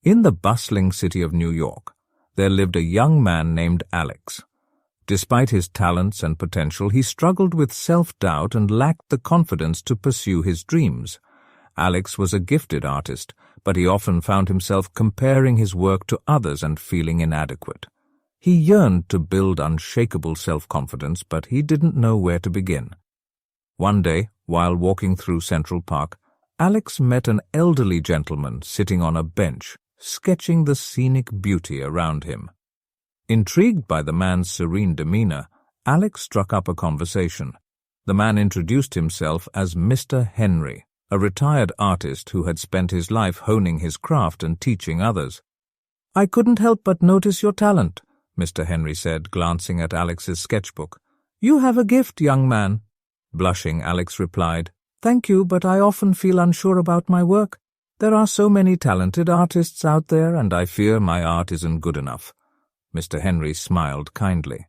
In the bustling city of New York, there lived a young man named Alex. Despite his talents and potential, he struggled with self-doubt and lacked the confidence to pursue his dreams. Alex was a gifted artist, but he often found himself comparing his work to others and feeling inadequate. He yearned to build unshakable self-confidence, but he didn't know where to begin. One day, while walking through Central Park, Alex met an elderly gentleman sitting on a bench, sketching the scenic beauty around him. Intrigued by the man's serene demeanor, Alex struck up a conversation. The man introduced himself as Mr. Henry, a retired artist who had spent his life honing his craft and teaching others. "I couldn't help but notice your talent," Mr. Henry said, glancing at Alex's sketchbook. "You have a gift, young man." Blushing, Alex replied, "Thank you, but I often feel unsure about my work. There are so many talented artists out there, and I fear my art isn't good enough." Mr. Henry smiled kindly.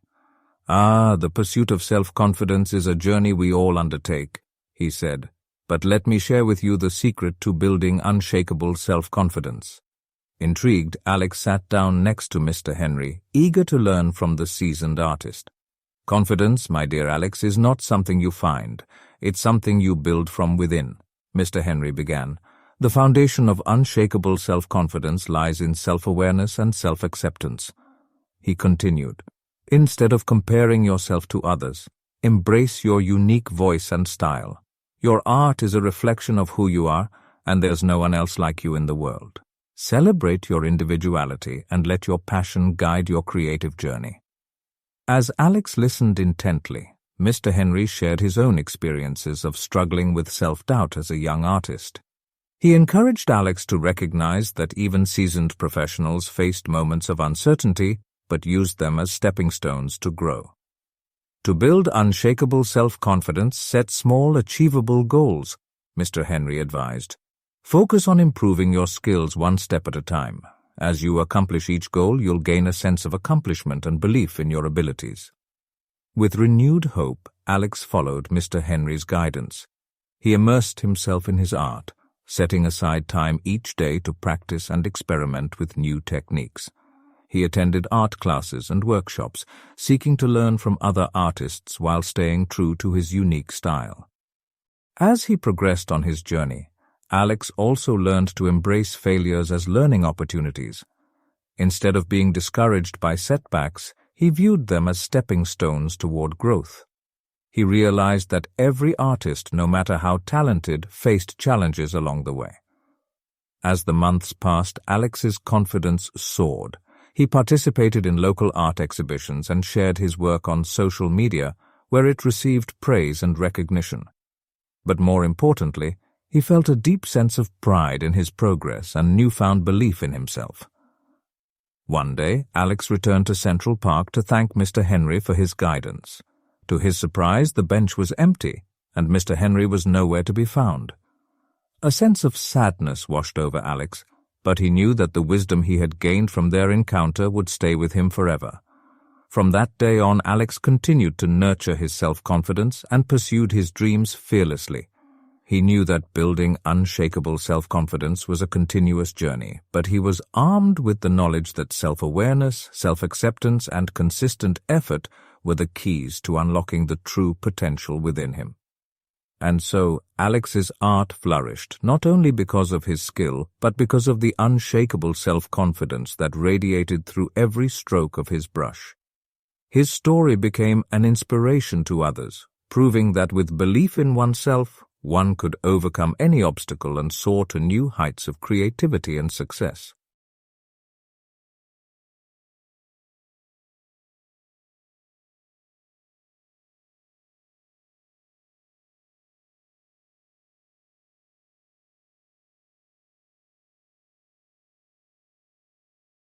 The pursuit of self-confidence is a journey we all undertake," he said. "But let me share with you the secret to building unshakable self-confidence." Intrigued, Alex sat down next to Mr. Henry, eager to learn from the seasoned artist. "Confidence, my dear Alex, is not something you find. It's something you build from within," Mr. Henry began. "The foundation of unshakable self-confidence lies in self-awareness and self-acceptance." He continued, "Instead of comparing yourself to others, embrace your unique voice and style. Your art is a reflection of who you are, and there's no one else like you in the world. Celebrate your individuality and let your passion guide your creative journey." As Alex listened intently, Mr. Henry shared his own experiences of struggling with self-doubt as a young artist. He encouraged Alex to recognize that even seasoned professionals faced moments of uncertainty, but used them as stepping stones to grow. To build unshakable self-confidence, set small, achievable goals, Mr. Henry advised. Focus on improving your skills one step at a time. As you accomplish each goal, you'll gain a sense of accomplishment and belief in your abilities. With renewed hope, Alex followed Mr. Henry's guidance. He immersed himself in his art, setting aside time each day to practice and experiment with new techniques. He attended art classes and workshops, seeking to learn from other artists while staying true to his unique style. As he progressed on his journey, Alex also learned to embrace failures as learning opportunities. Instead of being discouraged by setbacks, he viewed them as stepping stones toward growth. He realized that every artist, no matter how talented, faced challenges along the way. As the months passed, Alex's confidence soared. He participated in local art exhibitions and shared his work on social media, where it received praise and recognition. But more importantly, he felt a deep sense of pride in his progress and newfound belief in himself. One day, Alex returned to Central Park to thank Mr. Henry for his guidance. To his surprise, the bench was empty, and Mr. Henry was nowhere to be found. A sense of sadness washed over Alex, but he knew that the wisdom he had gained from their encounter would stay with him forever. From that day on, Alex continued to nurture his self-confidence and pursued his dreams fearlessly. He knew that building unshakable self-confidence was a continuous journey, but he was armed with the knowledge that self-awareness, self-acceptance, and consistent effort were the keys to unlocking the true potential within him. And so, Alex's art flourished, not only because of his skill, but because of the unshakable self-confidence that radiated through every stroke of his brush. His story became an inspiration to others, proving that with belief in oneself, one could overcome any obstacle and soar to new heights of creativity and success.